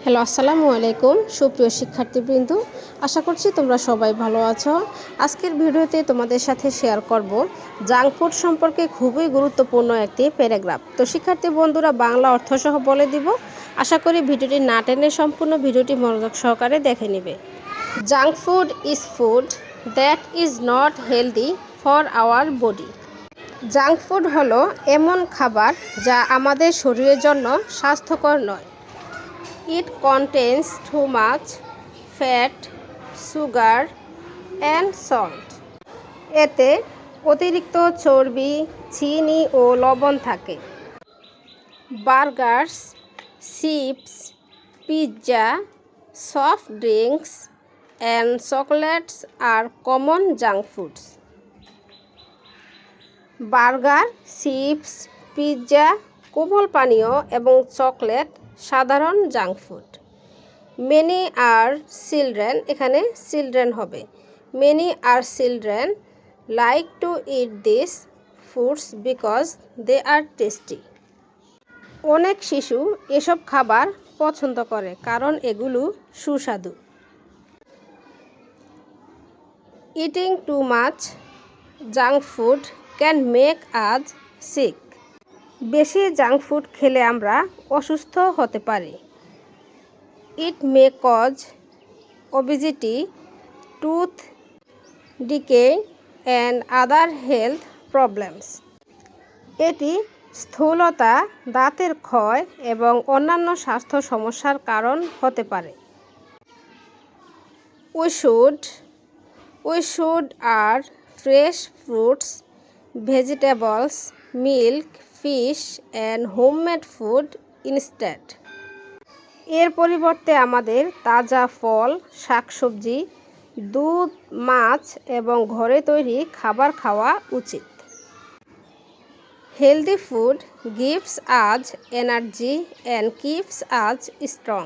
Hello, আসসালামু আলাইকুম সুপ্রিয় শিক্ষার্থীবৃন্দ। আশা করছি তোমরা সবাই ভালো আছো। আজকের ভিডিওতে তোমাদের সাথে শেয়ার করব জাঙ্ক ফুড সম্পর্কে খুবই গুরুত্বপূর্ণ একটি প্যারাগ্রাফ। তো শিক্ষার্থী বন্ধুরা বাংলা অর্থসহ বলে দিব। আশা করি ভিডিওটি না টেনে সম্পূর্ণ ভিডিওটি মনোযোগ সহকারে দেখে নেবে। Junk food is food that is not healthy for our body. Junk food হলো এমন খাবার যা আমাদের শরীরের জন্য স্বাস্থ্যকর নয়। It contains too much fat, sugar and salt. এতে অতিরিক্ত চর্বি, চিনি ও লবণ থাকে। Burgers, chips, pizza, soft drinks and chocolates are common junk foods. Burger, chips, pizza, কোমল পানীয় এবং চকলেট সাধারণ junk food. Many are children, এখানে চিলড্রেন হবে। Many are children like to eat this foods because they are tasty. অনেক শিশু এসব খাবার পছন্দ করে কারণ এগুলো সুস্বাদু। Eating too much junk food can make us sick. বেশি জাঙ্ক ফুড খেলে আমরা অসুস্থ হতে পারি। ইট মে cause obesity, tooth decay and other health problems. এটি স্থূলতা, দাঁতের ক্ষয় এবং অন্যান্য স্বাস্থ্য সমস্যার কারণ হতে পারে। We should are fresh fruits, vegetables, milk, fish and homemade food instead. এর পরিবর্তে আমাদের তাজা ফল, শাকসবজি, দুধ, মাছ এবং ঘরে তৈরি খাবার খাওয়া উচিত। Healthy food gives us energy and keeps us strong.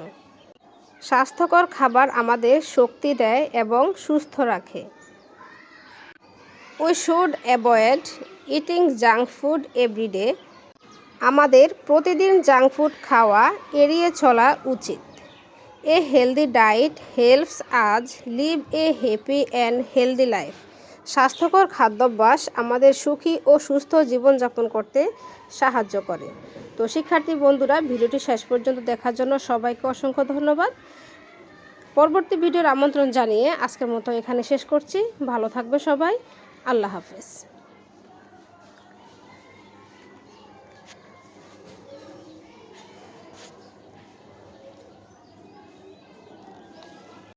স্বাস্থ্যকর খাবার আমাদের শক্তি দেয় এবং সুস্থ রাখে। We should avoid eating junk food everyday. আমাদের প্রতিদিন জাঙ্ক ফুড খাওয়া এড়িয়ে চলা উচিত। A healthy diet helps us live a happy and healthy life. স্বাস্থ্যকর খাদ্যাভ্যাস আমাদের সুখী ও সুস্থ জীবনযাপন করতে সাহায্য করে। তো শিক্ষার্থী বন্ধুরা, ভিডিওটি শেষ পর্যন্ত দেখার জন্য সবাইকে অসংখ্য ধন্যবাদ। পরবর্তী ভিডিওর আমন্ত্রণ জানিয়ে আজকের মতো এখানে শেষ করছি। ভালো থাকবে সবাই। আল্লাহ হাফেজ।